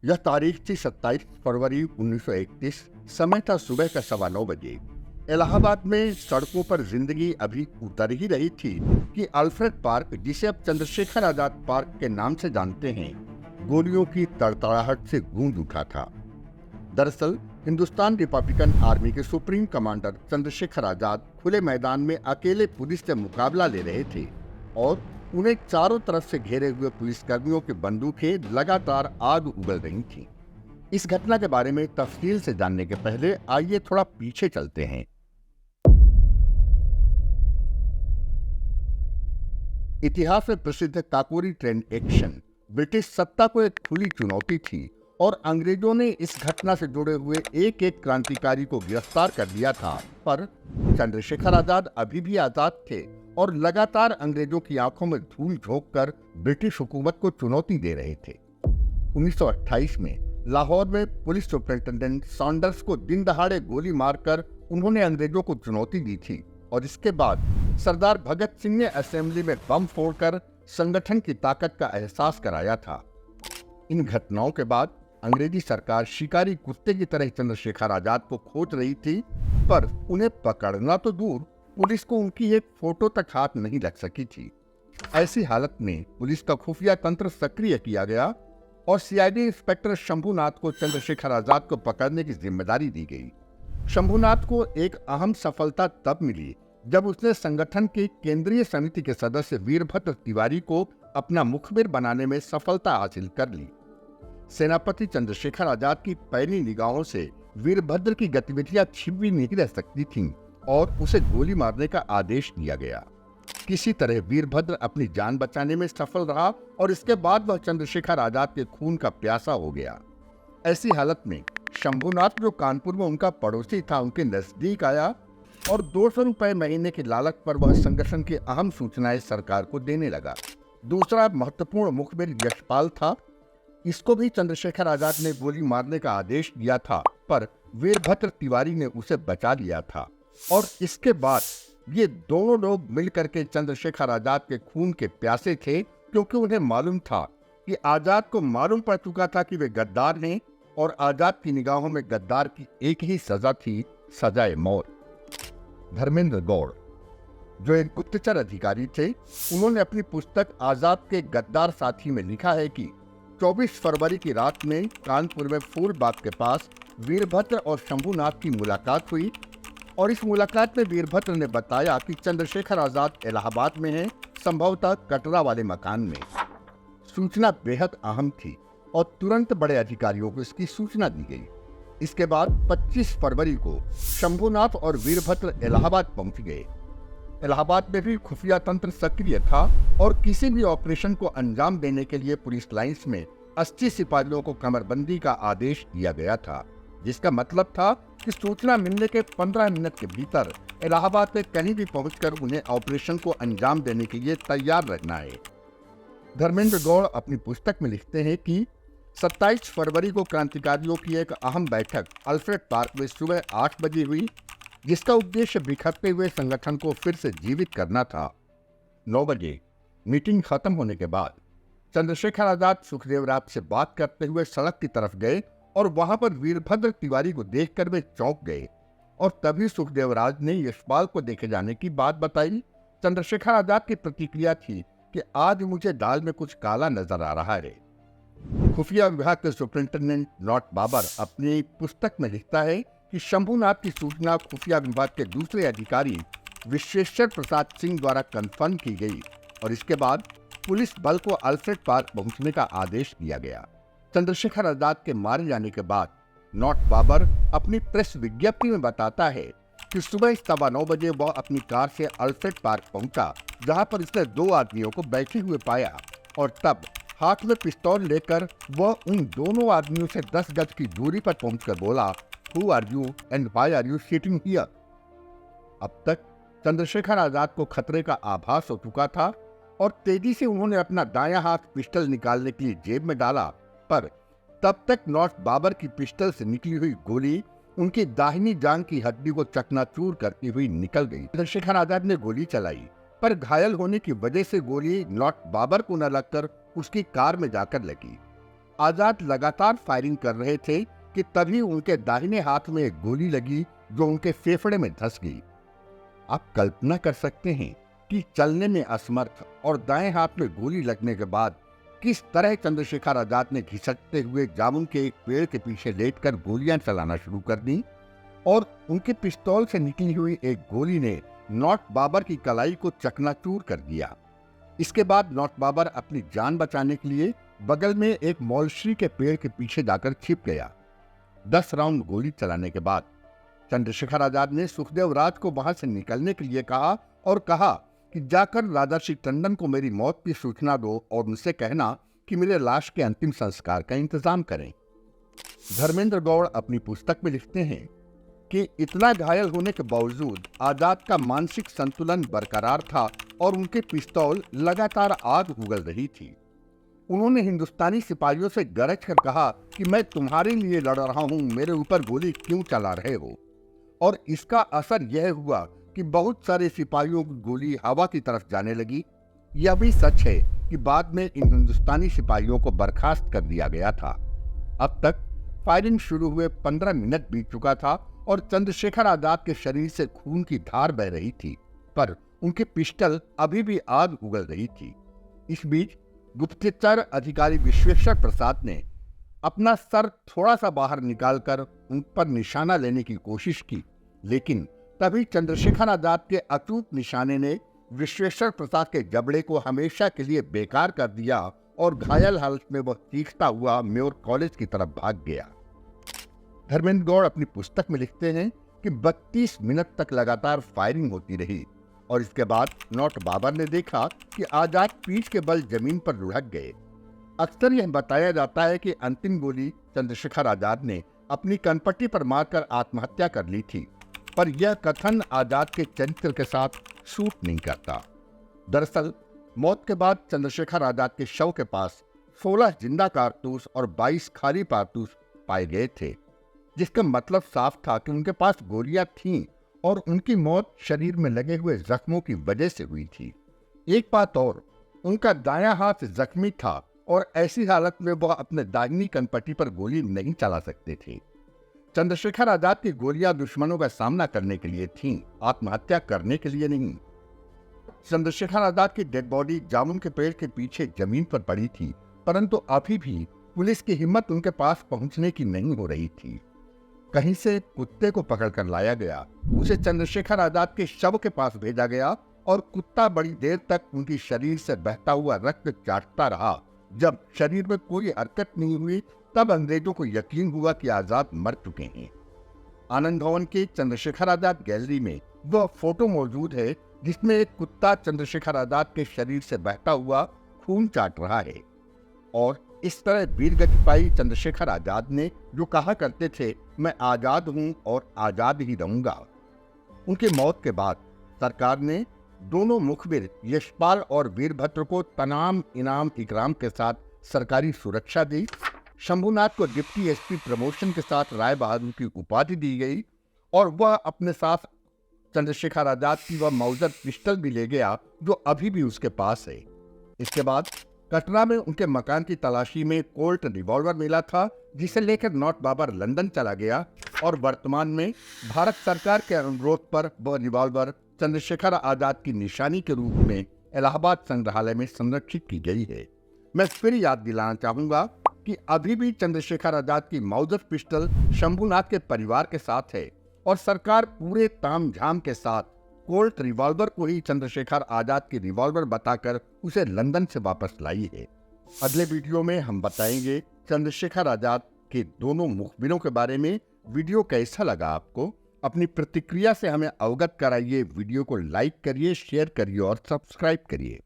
यह तारीख थी 27 फरवरी 1931। समय था सुबह का 9:15 बजे। इलाहाबाद में सड़कों पर जिंदगी अभी उतर ही रही थी कि अल्फ्रेड पार्क, जिसे अब चंद्रशेखर आजाद पार्क के नाम से जानते हैं, गोलियों की तड़तड़ाहट से गूंज उठा था। दरअसल हिंदुस्तान रिपब्लिकन आर्मी के सुप्रीम कमांडर चंद्रशेखर आजाद खुले मैदान में अकेले पुलिस से मुकाबला ले रहे थे और उन्हें चारों तरफ से घेरे हुए पुलिसकर्मियों की बंदूकें लगातार आग उगल रही थीं। इस घटना के बारे में तफसील से जानने के पहले आइए थोड़ा पीछे चलते हैं। इतिहास में प्रसिद्ध काकोरी ट्रेन एक्शन ब्रिटिश सत्ता को एक खुली चुनौती थी और अंग्रेजों ने इस घटना से जुड़े हुए एक एक क्रांतिकारी को गिरफ्तार कर लिया था। पर चंद्रशेखर आजाद अभी भी आजाद थे और लगातार अंग्रेजों की आंखों में धूल झोंक कर ब्रिटिश हुकूमत को चुनौती दे रहे थे। 1928 में लाहौर में पुलिस सुपरिंटेंडेंट सॉन्डर्स को दिन दहाड़े गोली मारकर उन्होंने अंग्रेजों को चुनौती दी थी और इसके बाद सरदार भगत सिंह ने असेंबली में बम फोड़कर संगठन की ताकत का एहसास कराया था। इन घटनाओं के बाद अंग्रेजी सरकार शिकारी कुत्ते की तरह चंद्रशेखर आजाद को खोज रही थी, पर उन्हें पकड़ना तो दूर, पुलिस को उनकी एक फोटो तक हाथ नहीं लग सकी थी। ऐसी हालत में पुलिस का खुफिया तंत्र सक्रिय किया गया और सीआईडी इंस्पेक्टर शंभूनाथ को चंद्रशेखर आजाद को पकड़ने की जिम्मेदारी दी गई। शंभूनाथ को एक अहम सफलता तब मिली जब उसने संगठन की केंद्रीय समिति के सदस्य वीरभद्र तिवारी को अपना मुखबिर बनाने में सफलता हासिल कर ली। सेनापति चंद्रशेखर आजाद की पैनी निगाहों से वीरभद्र की गतिविधियां छिपी नहीं रह सकती थीं और उसे गोली मारने का आदेश दिया गया। किसी तरह वीरभद्र अपनी जान बचाने में सफल रहा और इसके बाद वह चंद्रशेखर आजाद के खून का प्यासा हो गया। ऐसी हालत में शंभूनाथ, जो कानपुर में उनका पड़ोसी था, उनके नजदीक आया और 200 रुपए महीने की लालच पर वह संगठन की अहम सूचनाएं सरकार को देने लगा। दूसरा महत्वपूर्ण मुखबिर यशपाल था। इसको भी चंद्रशेखर आजाद ने गोली मारने का आदेश दिया था, पर वीरभद्र तिवारी ने उसे बचा लिया था और इसके बाद ये दोनों लोग मिलकर के चंद्रशेखर आजाद के खून के प्यासे थे, क्योंकि उन्हें मालूम था कि आजाद को मालूम पड़ चुका था कि वे गद्दार हैं और आजाद की निगाहों में गद्दार की एक ही सजा थी, सजाए मौत। धर्मेंद्र गौड़, जो एक गुप्तचर अधिकारी थे, उन्होंने अपनी पुस्तक आजाद के गद्दार साथी में लिखा है कि 24 फरवरी की रात में कानपुर में फूलबाग के पास वीरभद्र और शंभूनाथ की मुलाकात हुई और इस मुलाकात में वीरभद्र ने बताया कि चंद्रशेखर आजाद इलाहाबाद में हैं, संभवतः कटरा वाले मकान में। सूचना बेहद अहम थी और तुरंत बड़े अधिकारियों को इसकी सूचना दी गई। इसके बाद 25 फरवरी को शंभूनाथ और वीरभद्र इलाहाबाद पहुंच गए। इलाहाबाद में भी खुफिया तंत्र सक्रिय था और किसी भी ऑपरेशन को अंजाम देने के लिए पुलिस लाइंस में 80 सिपाहियों को कमरबंदी का आदेश दिया गया था, जिसका मतलब था कि सूचना मिलने के 15 मिनट के भीतर इलाहाबाद में कहीं भी पहुंचकर उन्हें ऑपरेशन को अंजाम देने के लिए तैयार रहना है। धर्मेंद्र गौड़ अपनी पुस्तक में लिखते हैं कि 27 फरवरी को क्रांतिकारियों की एक अहम बैठक अल्फ्रेड पार्क में सुबह 8 बजे हुई, जिसका उद्देश्य बिखरते हुए संगठन को फिर से जीवित करना था। 9 बजे मीटिंग खत्म होने के बाद चंद्रशेखर आजाद सुखदेव राज से बात करते हुए सड़क की तरफ गए और वहां पर वीरभद्र तिवारी को देखकर वे चौंक गए और तभी सुखदेव राज ने यशपाल को देखे जाने की बात बताई। चंद्रशेखर आजाद की प्रतिक्रिया थी कि आज मुझे दाल में कुछ काला नजर आ रहा है। खुफिया विभाग के सुपरिंटेंडेंट लॉर्ड बाबर अपनी पुस्तक में लिखता है कि शंभूनाथ की सूचना खुफिया विभाग के दूसरे अधिकारी विश्वेश्वर प्रसाद सिंह द्वारा कंफर्म की गई और इसके बाद पुलिस बल को अल्फ्रेड पार्क पहुंचने का आदेश दिया गया। चंद्रशेखर आजाद के मारे जाने के बाद लॉर्ड बाबर अपनी प्रेस विज्ञप्ति में बताता है कि सुबह 9:15 बजे वह अपनी कार से अल्फ्रेड पार्क पहुंचा, जहां पर उसने 2 आदमियों को बैठे हुए पाया और तब हाथ में पिस्तौल लेकर वह उन दोनों आदमियों से 10 गज की दूरी पर पहुंचकर बोला, Who are you and why are you sitting here? अब तक चंद्रशेखर आजाद को खतरे का आभास हो चुका था और तेजी से उन्होंने अपना दायां हाथ पिस्टल निकालने के लिए जेब में डाला, पर तब तक लॉर्ड बाबर की पिस्टल से निकली हुई गोली उनकी दाहिनी जांघ की हड्डी को चकनाचूर करती हुई निकल गई। चंद्रशेखर आजाद ने गोली चलाई, पर घायल होने की वजह से गोली लॉर्ड बाबर को न लगकर उसकी कार में जाकर लगी। आजाद लगातार फायरिंग कर रहे थे कि तभी उनके दाहिने हाथ में एक गोली लगी जो उनके फेफड़े में धंस गई। आप कल्पना कर सकते हैं कि चलने में असमर्थ और दाएं हाथ में गोली लगने के बाद किस तरह चंद्रशेखर आजाद ने घिसटते हुए जामुन के एक पेड़ के पीछे लेटकर गोलियां चलाना शुरू कर दी और उनके पिस्तौल से निकली हुई एक गोली ने नौट बाबर की कलाई को चकनाचूर कर दिया। इसके बाद नौट बाबर अपनी जान बचाने के लिए बगल में एक मौलश्री के पेड़ के पीछे जाकर छिप गया। 10 राउंड गोली चलाने के बाद चंद्रशेखर आजाद ने सुखदेव राज को वहां से निकलने के लिए कहा और कहा कि जाकर राजर्षि टंडन को मेरी मौत की सूचना दो और उनसे कहना कि मेरे लाश के अंतिम संस्कार का इंतजाम करें। धर्मेंद्र गौड़ अपनी पुस्तक में लिखते हैं कि इतना घायल होने के बावजूद आजाद का मानसिक संतुलन बरकरार था और उनके पिस्तौल लगातार आग उगल रही थी। उन्होंने हिंदुस्तानी सिपाहियों से गरज कर कहा कि मैं तुम्हारे लिए लड़ रहा हूं, मेरे ऊपर गोली क्यों चला रहे हो। और इसका असर यह हुआ कि बहुत सारे सिपाहियों की गोली हवा की तरफ जाने लगी। यह भी सच है कि बाद में इन हिंदुस्तानी सिपाहियों को बर्खास्त कर दिया गया था। अब तक फायरिंग शुरू हुए 15 मिनट बीत चुका था और चंद्रशेखर आजाद के शरीर से खून की धार बह रही थी, पर उनके पिस्टल अभी भी आग उगल रही थी। इस बीच गुप्तचर अधिकारी विश्वेश्वर प्रसाद ने अपना सर थोड़ा सा बाहर निकालकर उन पर निशाना लेने की कोशिश की, लेकिन तभी चंद्रशेखर आजाद के अचूक निशाने ने विश्वेश्वर प्रसाद के जबड़े को हमेशा के लिए बेकार कर दिया और घायल हालत में वह चीखता हुआ म्योर कॉलेज की तरफ भाग गया। धर्मेंद्र गौड़ अपनी पुस्तक में लिखते हैं कि 32 मिनट तक लगातार फायरिंग होती रही और इसके बाद नौट बाबर ने देखा कि आजाद पीठ के बल जमीन पर लुढ़क गए। अक्सर यह बताया जाता है कि अंतिम गोली चंद्रशेखर आजाद ने अपनी कनपट्टी पर मारकर आत्महत्या कर ली थी, पर यह कथन आजाद के चरित्र के साथ सूट नहीं करता। दरअसल मौत के बाद चंद्रशेखर आजाद के शव के पास 16 जिंदा कारतूस और 22 खाली कारतूस पाए गए थे, जिसका मतलब साफ था कि उनके पास गोलियां थीं और उनकी मौत शरीर में लगे हुए जख्मों की वजह से हुई थी। एक बात और, उनका दायां हाथ जख्मी था और ऐसी हालत में वह अपने दाहिनी कनपट्टी पर गोली नहीं चला सकते थे। चंद्रशेखर आजाद की गोलियां दुश्मनों का सामना करने के लिए थीं, आत्महत्या करने के लिए नहीं। चंद्रशेखर आजाद की डेड बॉडी जामुन के पेड़ के पीछे जमीन पर पड़ी थी, परंतु अभी भी पुलिस की हिम्मत उनके पास पहुंचने की नहीं हो रही थी। कहीं से कुत्ते को पकड़कर लाया गया, उसे चंद्रशेखर आजाद के शव के पास भेजा गया और कुत्ता बड़ी देर तक उनकी शरीर से बहता हुआ रक्त चाटता रहा। जब शरीर में कोई हरकत नहीं हुई तब अंग्रेजों को यकीन हुआ कि आजाद मर चुके हैं। आनंद भवन के चंद्रशेखर आजाद गैलरी में वह फोटो मौजूद है जिसमें एक कुत्ता चंद्रशेखर आजाद के शरीर से बहता हुआ खून चाट रहा है। और इस तरह वीर गति पाई चंद्रशेखर आजाद ने जो कहा करते थे, मैं आजाद हूं और आजाद ही रहूंगा। उनकी मौत के बाद सरकार ने दोनों मुखबिर यशपाल और वीरभद्र को तमाम इनाम इकराम के साथ सरकारी सुरक्षा दी। शंभुनाथ को डिप्टी एसपी प्रमोशन के साथ राय बहादुर की उपाधि दी गई और वह अपने साथ चंद्रशेखर आजाद की वह मौजर पिस्टल भी ले गया जो अभी भी उसके पास है। इसके बाद कटरा में उनके मकान की तलाशी में कोल्ट रिवॉल्वर मिला था, जिसे लेकर नौट बाबर लंदन चला गया और वर्तमान में भारत सरकार के अनुरोध पर वह रिवॉल्वर चंद्रशेखर आजाद की निशानी के रूप में इलाहाबाद संग्रहालय में संरक्षित की गई है। मैं फिर याद दिलाना चाहूंगा कि अभी भी चंद्रशेखर आजाद की मौजूद पिस्टल शंभुनाथ के परिवार के साथ है और सरकार पूरे तामझाम के साथ कोल्ट रिवॉल्वर को ही चंद्रशेखर आजाद की रिवॉल्वर बताकर उसे लंदन से वापस लाई है। अगले वीडियो में हम बताएंगे चंद्रशेखर आजाद के दोनों मुखबिरों के बारे में। वीडियो कैसा लगा आपको? अपनी प्रतिक्रिया से हमें अवगत कराइए। वीडियो को लाइक करिए, शेयर करिए और सब्सक्राइब करिए।